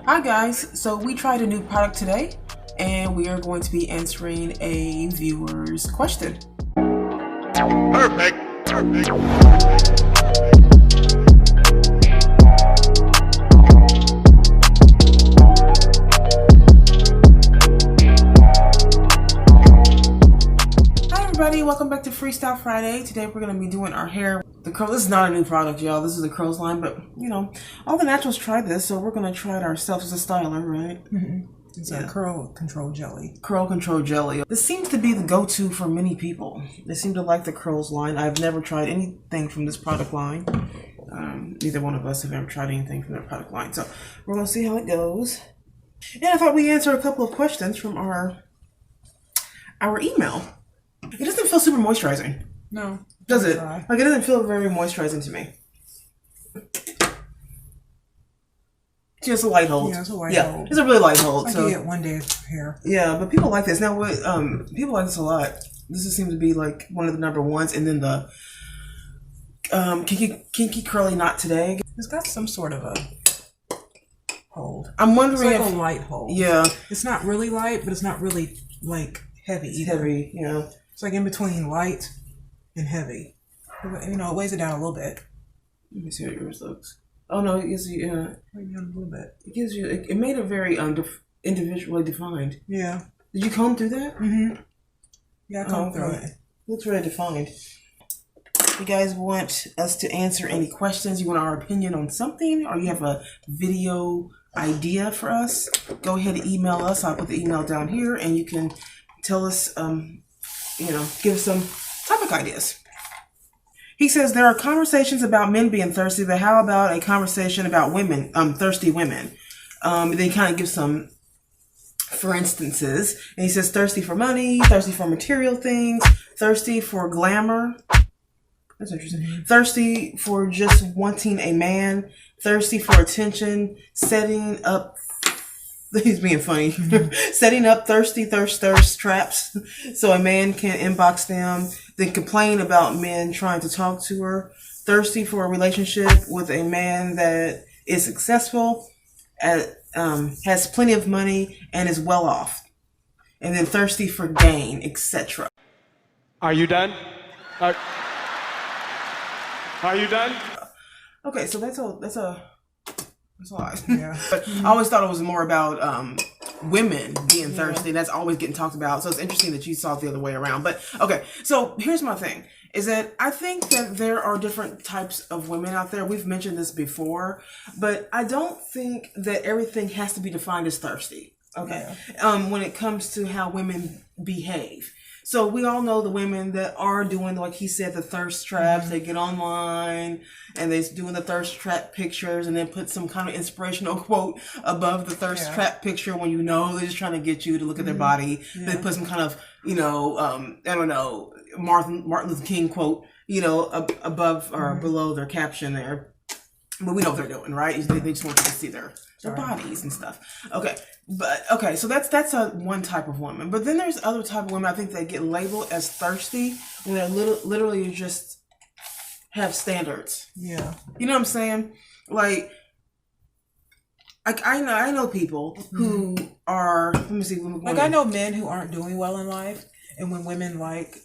Hi guys, so we tried a new product today and we are going to be answering a viewer's question. Perfect. Hi everybody, welcome back to Freestyle Friday. Today we're going to be doing our hair. The curl. This is not a new product, y'all. This is the curls line, but you know, all the naturals tried this, so we're going to try it ourselves as a styler, right? Mm-hmm. It's a curl control jelly. Curl control jelly. This seems to be the go-to for many people. They seem to like the curls line. I've never tried anything from this product line. Neither one of us have ever tried anything from that product line. So we're going to see how it goes. And I thought we'd answer a couple of questions from our email. It doesn't feel super moisturizing. No. Does it? Like, it doesn't feel very moisturizing to me. Just a light hold. Yeah, it's a light hold. It's a really light hold. I so get 1 day of hair. Yeah, but people like this. Now, what people like this a lot. This seems to be like one of the number ones, and then the kinky curly knot today. It's got some sort of a hold. I'm wondering it's like a light hold. Yeah, it's not really light, but it's not really like heavy. It's heavy. Yeah, it's like in between light and heavy. You know, it weighs it down a little bit. Let me see how yours looks. Oh no, it gives you weighs down a little bit. It gives you. It made it very individually defined. Yeah. Did you comb through that? Mm-hmm. Yeah, I combed through it. Looks very defined. You guys want us to answer any questions? You want our opinion on something, or you have a video idea for us? Go ahead and email us. I'll put the email down here, and you can tell us. Give us some topic ideas. He says there are conversations about men being thirsty, but how about a conversation about women, thirsty women? They kind of give some, for instances, and he says thirsty for money, thirsty for material things, thirsty for glamour. That's interesting. Mm-hmm. Thirsty for just wanting a man, thirsty for attention, setting up. He's being funny. Mm-hmm. Setting up thirsty thirst traps so a man can inbox them, then complain about men trying to talk to her. Thirsty for a relationship with a man that is successful, has plenty of money, and is well off. And then thirsty for gain, etc. Are you done? Are you done? Okay, so that's a lot. Yeah. But I always thought it was more about women being thirsty. That's always getting talked about. So it's interesting that you saw it the other way around. But okay, so here's my thing. Is that I think that there are different types of women out there. We've mentioned this before. But I don't think that everything has to be defined as thirsty. Okay. Yeah. When it comes to how women behave. So we all know the women that are doing, like he said, the thirst traps. Mm-hmm. They get online and they're doing the thirst trap pictures and then put some kind of inspirational quote above the thirst trap picture when you know they're just trying to get you to look at their body. Yeah. They put some kind of, Martin Luther King quote, above or below their caption there. But we know what they're doing, right? They just want you to see their bodies and stuff. Okay, so that's a one type of woman. But then there's other type of women I think that get labeled as thirsty when they're literally just have standards. Yeah. You know what I'm saying? Like I know people who are, let me see. I know men who aren't doing well in life, and when women like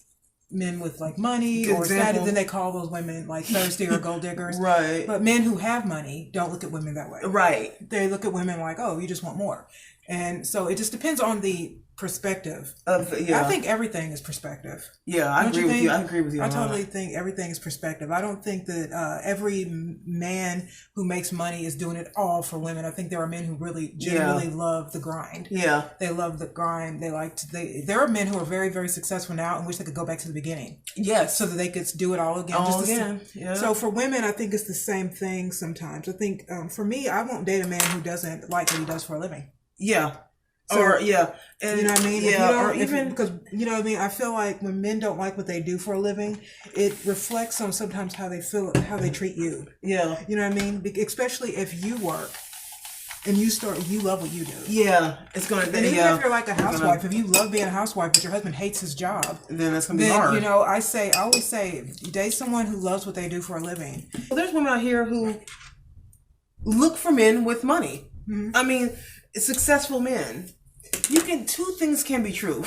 men with like money or status, then they call those women like thirsty or gold diggers. Right. But men who have money don't look at women that way. Right. They look at women like, oh, you just want more. And so it just depends on the perspective. I think everything is perspective. Yeah, I agree with you. I agree with you. I totally think everything is perspective. I don't think that every man who makes money is doing it all for women. I think there are men who really genuinely love the grind. Yeah, they love the grind. They like to. There are men who are very, very successful now and wish they could go back to the beginning. Yes, so that they could do it all again. Yeah. So for women, I think it's the same thing. Sometimes I think for me, I won't date a man who doesn't like what he does for a living. Yeah. So, and, you know what I mean? Yeah, because you know what I mean? I feel like when men don't like what they do for a living, it reflects on sometimes how they feel, how they treat you. Yeah. You know what I mean? Especially if you work and you love what you do. Yeah. It's going to, and even if you're like a housewife, if you love being a housewife, but your husband hates his job, then that's going to be hard. I always say, date someone who loves what they do for a living. Well, there's women out here who look for men with money. I mean, successful men. Two things can be true.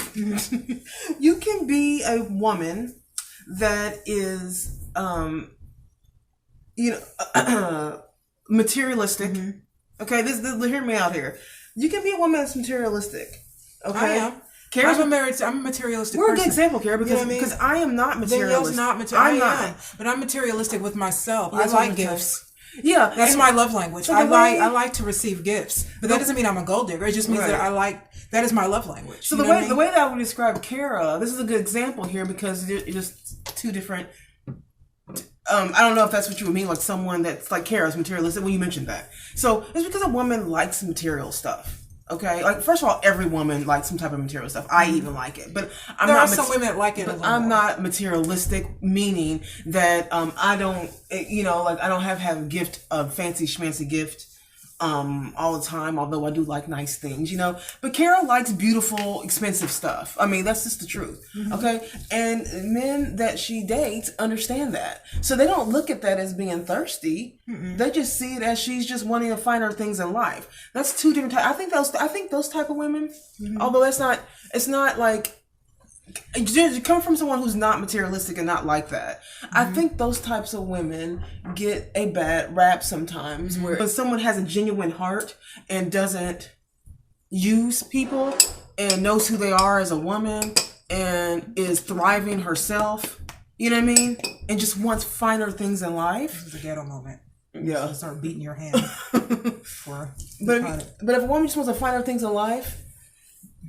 You can be a woman that is, materialistic. Okay, hear me out here. You can be a woman that's materialistic. Okay, I am. I'm a materialistic We're person. a good example, Kara, because I am not materialistic. But I'm materialistic with myself. I like gifts. Yeah, that's my love language. So I like to receive gifts, but that doesn't mean I'm a gold digger. It just means that that is my love language. So the way that I would describe Kara, this is a good example here because it's just two different. I don't know if that's what you would mean, like someone that's like Kara's materialistic when you mentioned that. So it's because a woman likes material stuff. Okay, like first of all, every woman likes some type of material stuff. I even like it, but there are some women that like it. But I'm not materialistic, meaning that I don't, I don't have a gift, a fancy schmancy gift, all the time. Although I do like nice things, But Kara likes beautiful, expensive stuff. I mean, that's just the truth. Okay, and men that she dates understand that, so they don't look at that as being thirsty. They just see it as she's just wanting to find her things in life. That's two different types. I think those type of women, although it's not like. You come from someone who's not materialistic and not like that. I think those types of women get a bad rap sometimes, where when someone has a genuine heart and doesn't use people and knows who they are as a woman and is thriving herself, you know what I mean? And just wants finer things in life. This is a ghetto moment. Yeah. Start beating your hand. But if a woman just wants to finer things in life,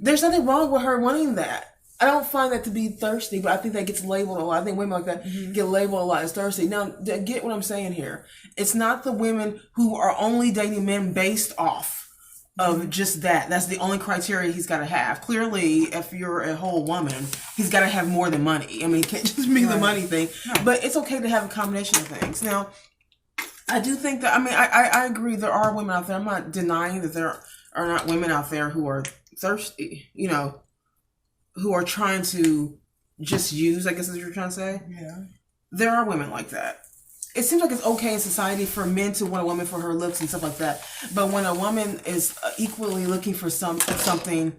there's nothing wrong with her wanting that. I don't find that to be thirsty, but I think that gets labeled a lot. I think women like that get labeled a lot as thirsty. Now, get what I'm saying here. It's not the women who are only dating men based off of just that. That's the only criteria he's got to have. Clearly, if you're a whole woman, he's got to have more than money. I mean, it can't just be the money thing. No. But it's okay to have a combination of things. Now, I do think that, I agree there are women out there. I'm not denying that there are not women out there who are thirsty, who are trying to just use, I guess is what you're trying to say. Yeah. There are women like that. It seems like it's okay in society for men to want a woman for her looks and stuff like that. But when a woman is equally looking for something,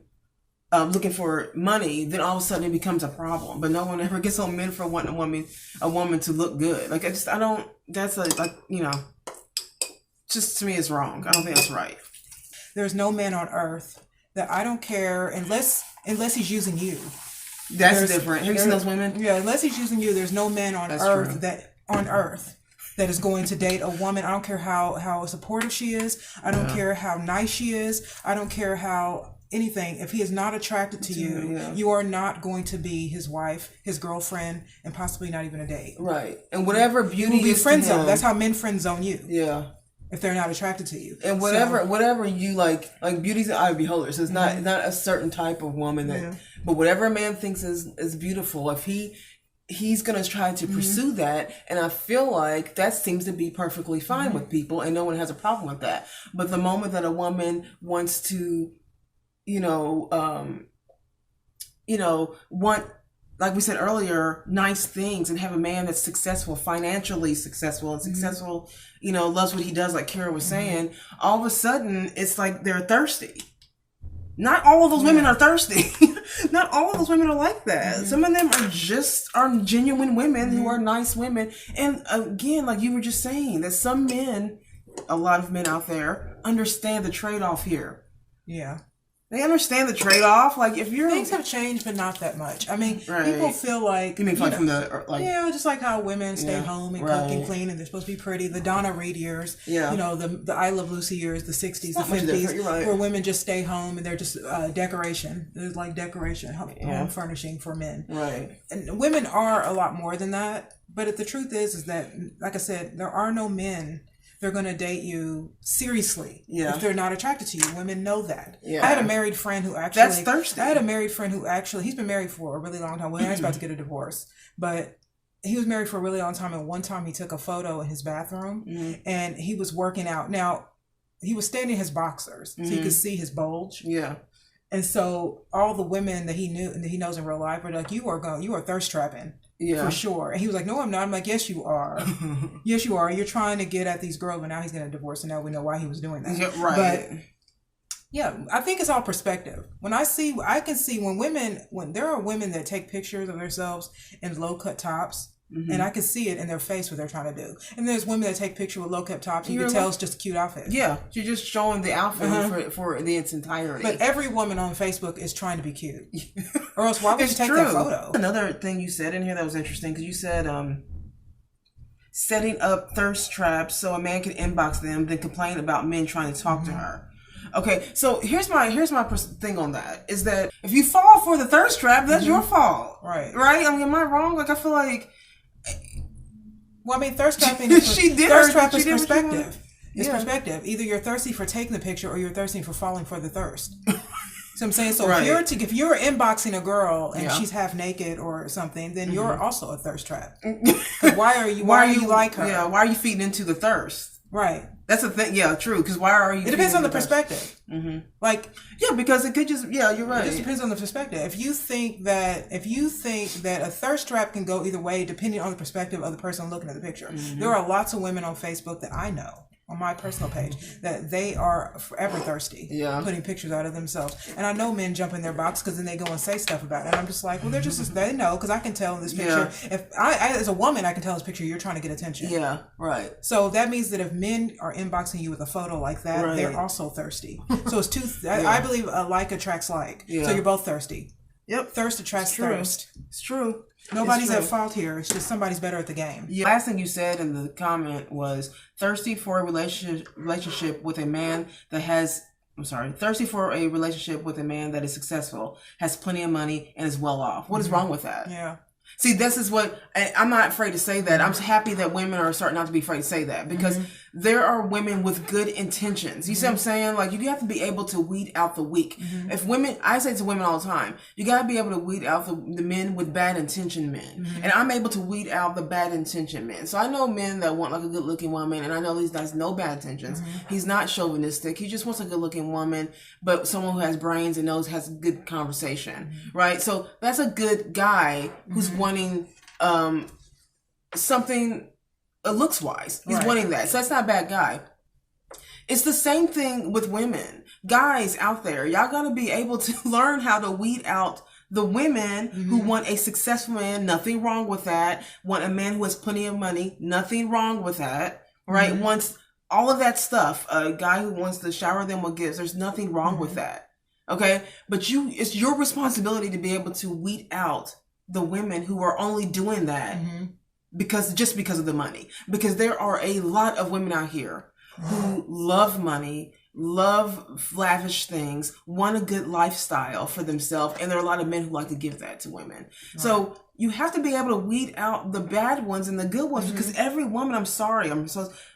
looking for money, then all of a sudden it becomes a problem. But no one ever gets on men for wanting a woman to look good. Like, just to me it's wrong. I don't think that's right. There's no man on earth that I don't care unless he's using you. That's different. Have you seen those women? Yeah, unless he's using you, there's no man on earth that is going to date a woman. I don't care how supportive she is. I don't care how nice she is. I don't care how anything. If he is not attracted to you, you are not going to be his wife, his girlfriend, and possibly not even a date. Right. And whatever beauty you will be is friend zone. That's how men friend zone you. Yeah. If they're not attracted to you. And whatever you like beauty's the eye of the beholder. So it's not a certain type of woman but whatever a man thinks is beautiful, if he's gonna try to pursue that, and I feel like that seems to be perfectly fine with people and no one has a problem with that. But the moment that a woman wants to, want, like we said earlier, nice things and have a man that's successful, financially successful and successful, loves what he does, like Kara was saying, all of a sudden it's like they're thirsty. Not all of those women are thirsty. Not all of those women are like that. Some of them are genuine women who are nice women. And again, like you were just saying, that some men, a lot of men out there, understand the trade-off here. Yeah. They understand the trade-off. Like, if you're... Things have changed, but not that much. I mean, people feel like... You mean from the... just like how women stay home and cook and clean, and they're supposed to be pretty. The Donna Reed years, the I Love Lucy years, the 60s, the 50s, where women just stay home and they're just decoration. It's like decoration, home furnishing for men. Right. And women are a lot more than that. But the truth is that, like I said, there are no men... They're going to date you seriously if they're not attracted to you. Women know that. Yeah. I had a married friend who actually... That's thirsty. I had a married friend who actually... He's been married for a really long time. Well, he's about to get a divorce. But he was married for a really long time. And one time he took a photo in his bathroom. And he was working out. Now, he was standing in his boxers. So you could see his bulge. Yeah. And so all the women that he knew and that he knows in real life were like, you are thirst trapping. For sure. And he was like, no, I'm not. I'm like, yes, you are. Yes, you are. You're trying to get at these girls, but now he's getting a divorce, and now we know why he was doing that. Yeah, right. But yeah, I think it's all perspective. I can see when there are women that take pictures of themselves in low-cut tops, and I can see it in their face what they're trying to do. And there's women that take pictures with low-cut tops, and you can tell it's just a cute outfit. Yeah, you're just showing the outfit for its entirety. But every woman on Facebook is trying to be cute. Or else why would you take that photo? Another thing you said in here that was interesting, because you said setting up thirst traps so a man can inbox them, then complain about men trying to talk to her. Okay, so here's my thing on that, is that if you fall for the thirst trap, that's your fault. Right. Right? I mean, am I wrong? Like, I feel like... Well, I mean, thirst trapping is perspective. It's Yeah. perspective. Either you're thirsty for taking the picture or you're thirsty for falling for the thirst. So I'm saying, Right. if you're inboxing a girl and she's half naked or something, then you're also a thirst trap. Why are you like her? Yeah, why are you feeding into the thirst? Right. That's the thing. Yeah, true. Because why are you? It depends on the perspective. Like, yeah, because it could just, yeah, you're right. It just depends on the perspective. If you think that a thirst trap can go either way, depending on the perspective of the person looking at the picture. There are lots of women on Facebook that I know, on my personal page, that they are forever thirsty, putting pictures out of themselves. And I know men jump in their box because then they go and say stuff about it. And I'm just like, well, they're just, they know, because I can tell in this picture. Yeah. If I, as a woman, I can tell in this picture you're trying to get attention. Yeah, right. So that means that if men are inboxing you with a photo like that, they're also thirsty. So it's I believe like attracts like. Yeah. So you're both thirsty. Yep. Thirst attracts thirst. It's true. Nobody's at fault here. It's just somebody's better at the game. Yeah. Last thing you said in the comment was thirsty for a relationship with a man that has, thirsty for a relationship with a man that is successful, has plenty of money, and is well off. What is wrong with that? Yeah. See, this is what, I'm not afraid to say that. I'm happy that women are starting not to be afraid to say that, because there are women with good intentions. You see what I'm saying? Like, you have to be able to weed out the weak. If women, I say to women all the time, you got to be able to weed out the men with bad intention men. And I'm able to weed out the bad intention men. So I know men that want like a good looking woman, and I know these guys no bad intentions. He's not chauvinistic. He just wants a good looking woman, but someone who has brains and has good conversation, right? So that's a good guy who's wanting something looks wise. He's wanting that. So that's not a bad guy. It's the same thing with women. Guys out there, y'all gotta be able to learn how to weed out the women who want a successful man. Nothing wrong with that. Want a man who has plenty of money. Nothing wrong with that. Right? Wants all of that stuff. A guy who wants to shower them with gifts. There's nothing wrong with that. Okay? But it's your responsibility to be able to weed out the women who are only doing that because of the money. Because there are a lot of women out here who love money, love lavish things, want a good lifestyle for themselves, and there are a lot of men who like to give that to women. So you have to be able to weed out the bad ones and the good ones, because every woman,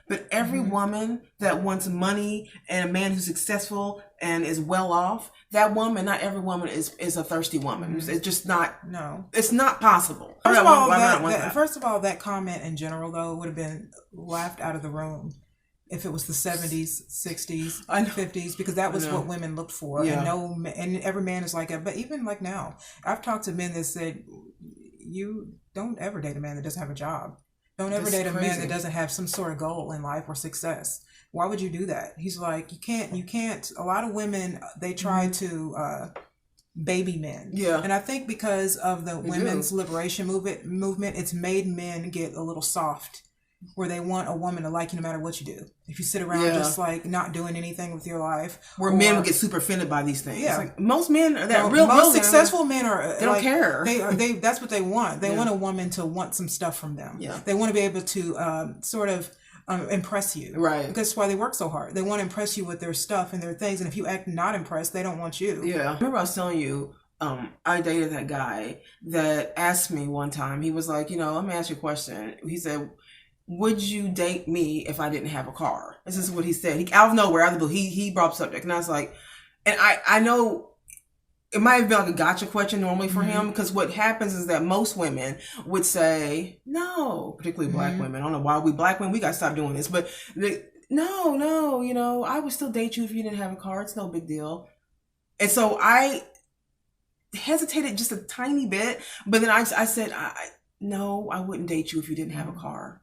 but every woman that wants money and a man who's successful and is well off, that woman, not every woman is a thirsty woman. It's just not. No, it's not possible. First of all, that comment in general though would have been laughed out of the room if it was the 70s, 60s, 50s, because that was what women looked for. Yeah. And every man is like it. But even like now, I've talked to men that said, you don't ever date a man that doesn't have a job. Don't ever date a man that doesn't have some sort of goal in life or success. Why would you do that? He's like, you can't. A lot of women, they try to baby men. Yeah. And I think because of the women's liberation movement, it's made men get a little soft, where they want a woman to like you no matter what you do. If you sit around just like not doing anything with your life. Where men would get super offended by these things. Yeah. Like, most men are that most successful men are, they don't care. They that's what they want. They want a woman to want some stuff from them. Yeah. They want to be able to sort of impress you. Right. Because that's why they work so hard. They want to impress you with their stuff and their things. And if you act not impressed, they don't want you. Yeah. I remember I was telling you, I dated that guy that asked me one time, he was like, let me ask you a question. He said, would you date me if I didn't have a car? This is what he said. He, out of nowhere, out of the blue, he brought up the subject. And I was like, and I know it might have been like a gotcha question normally for him, because what happens is that most women would say, no, particularly black women. I don't know why black women, we got to stop doing this. But no, I would still date you if you didn't have a car. It's no big deal. And so I hesitated just a tiny bit, but then I said, no, I wouldn't date you if you didn't have a car.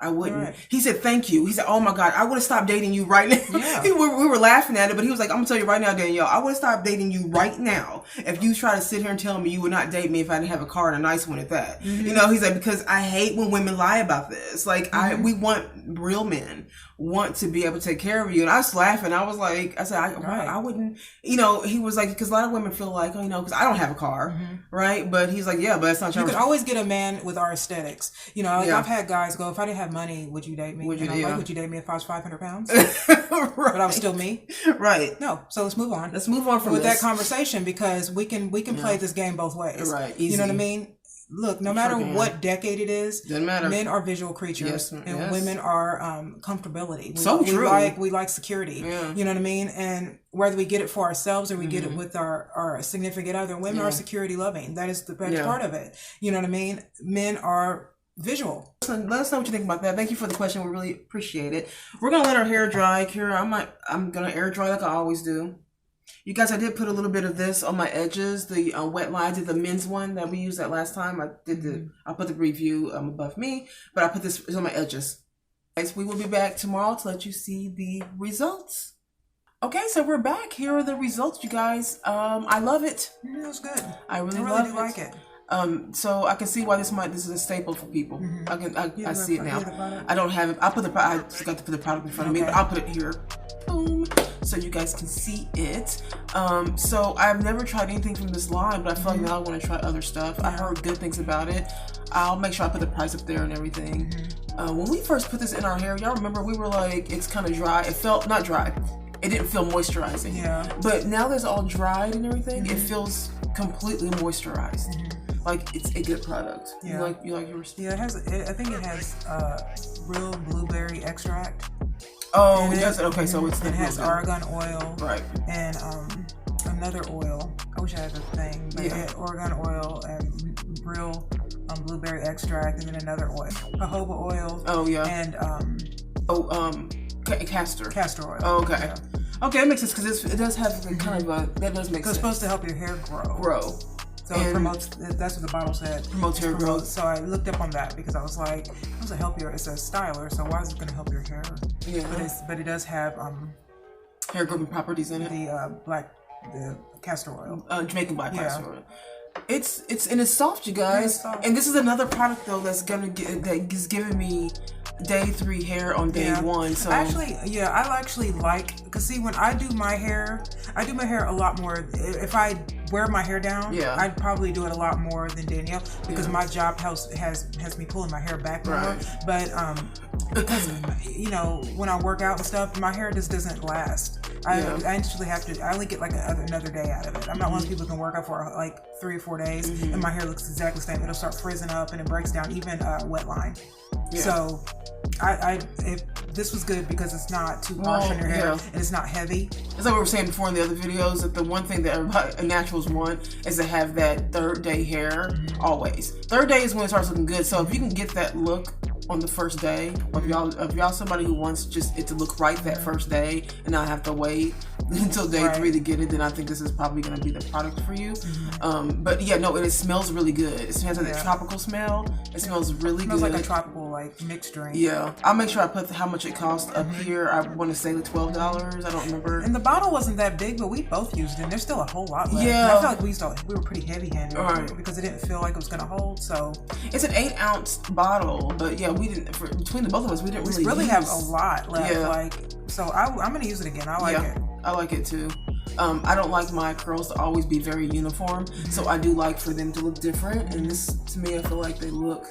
I wouldn't. Right. He said, thank you. He said, oh my God, I would have stopped dating you right now. Yeah. we were laughing at it, but he was like, I'm going to tell you right now, Danielle, I would have stopped dating you right now if you try to sit here and tell me you would not date me if I didn't have a car and a nice one at that. Mm-hmm. You know, he's like, because I hate when women lie about this. Like, we want real men want to be able to take care of you. And I was laughing. I was like, I wouldn't, you know, he was like, because a lot of women feel like, oh, you know, because I don't have a car, right? But he's like, yeah, but that's not true. You can always get a man with our aesthetics. You know, like I've had guys go, if I didn't have money, would you date me? Would you date me if I was 500 pounds? Right. But I was still me? Right. No. So let's move on. Let's move on from with this. that conversation, because we can play this game both ways. Right. Easy. You know what I mean? Look, no matter what decade it is, doesn't matter. Men are visual creatures, and women are comfortability. We like security. Yeah. You know what I mean? And whether we get it for ourselves or we get it with our significant other, women are security loving. That is the best part of it. You know what I mean? Men are visual. Let us know what you think about that. Thank you for the question. We really appreciate it. We're gonna let our hair dry. Kira, I'm gonna air dry like I always do. You guys, I did put a little bit of this on my edges, the wet line. I did the men's one that we used that last time. I put the review above me, but I put this on my edges. Guys, we will be back tomorrow to let you see the results. Okay, so we're back. Here are the results, you guys. I love it. It was good. I really do like it. So I can see why this is a staple for people. I see it now. I don't have it. I forgot to put the product in front of me, but I'll put it here. Boom. So you guys can see it. So I've never tried anything from this line, but I feel like now I want to try other stuff. I heard good things about it. I'll make sure I put the price up there and everything. When we first put this in our hair, y'all remember we were like, it's kind of dry. It felt not dry. It didn't feel moisturizing. Yeah. But now that it's all dried and everything, it feels completely moisturized. Like, it's a good product. Yeah. You like yours? Yeah, I think it has real blueberry extract. Oh, yes. Okay, so it has argan oil. Right. And another oil. I wish I had the thing. But it had argan oil and real blueberry extract, and then another oil. Jojoba oil. Oh, yeah. And Castor oil. Oh, okay. Yeah. Okay, that makes sense, because it does have kind of a, that does make sense. It's supposed to help your hair grow. So it promotes, that's what the bottle said. Promotes hair growth. So I looked up on that because I was like, it's a styler, so why is it going to help your hair? Yeah. But it does have hair growing properties in it. The castor oil. Jamaican black castor oil. It's soft, you guys. Soft. And this is another product though that's giving me day 3 hair on day 1. So I actually like, because see, when I do my hair a lot more. If I wear my hair down, I'd probably do it a lot more than Danielle, because my job has me pulling my hair back more. Right. But because when I work out and stuff, my hair just doesn't last. I actually have to. I only get like another day out of it. I'm not one of those people who can work out for like 3 or 4 days, and my hair looks exactly the same. It'll start frizzing up and it breaks down, even wet line. Yeah. So, if this was good because it's not too harsh on your hair and it's not heavy. As like we were saying before in the other videos, that the one thing that naturals want is to have that 3rd day hair always. 3rd day is when it starts looking good. So if you can get that look on the first day, or if y'all somebody who wants just it to look right that first day and not have to wait until day 3 to get it, then I think this is probably going to be the product for you. But yeah, no, and it smells really good. It has that tropical smell. It smells really good. It smells like a tropical mixed drink. Yeah, I'll make sure I put how much it costs up here. I want to say like $12. I don't remember. And the bottle wasn't that big, but we both used it. And there's still a whole lot left. Yeah, and I feel like we were pretty heavy-handed because it didn't feel like it was going to hold. So it's an 8-ounce bottle, but yeah, we didn't. Between the both of us, we didn't really have a lot left. Yeah. So I'm going to use it again. I like it. I like it too. I don't like my curls to always be very uniform, so I do like for them to look different. And this, to me, I feel like they look.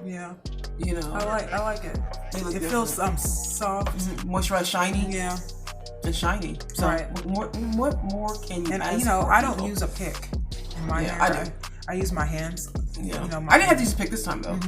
Yeah. I like it. It feels soft, moisturized, shiny. Yeah. And shiny. So what more can you? And I don't use a pick in my hair. I use my hands. Yeah. I didn't have to use a pick this time though.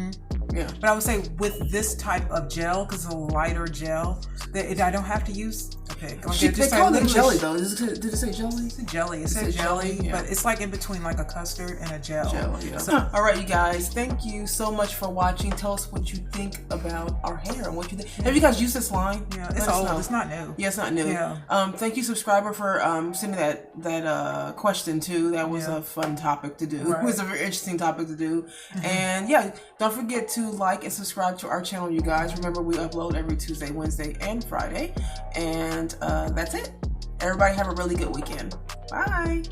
Yeah. But I would say with this type of gel, because it's a lighter gel, that I don't have to use. Okay, they call it jelly though. Did it say jelly? It's a jelly. It says jelly, but it's like in between like a custard and a gel. Yeah. So, all right, you guys. Thank you so much for watching. Tell us what you think about our hair and what you think. Have you guys used this line? Yeah, it's old. It's not new. Yeah, it's not new. Yeah. Thank you, subscriber, for sending that question too. That was a fun topic to do. Right. It was a very interesting topic to do. And yeah, don't forget to like and subscribe to our channel, you guys. Remember, we upload every Tuesday, Wednesday, and Friday. And that's it. Everybody have a really good weekend. Bye.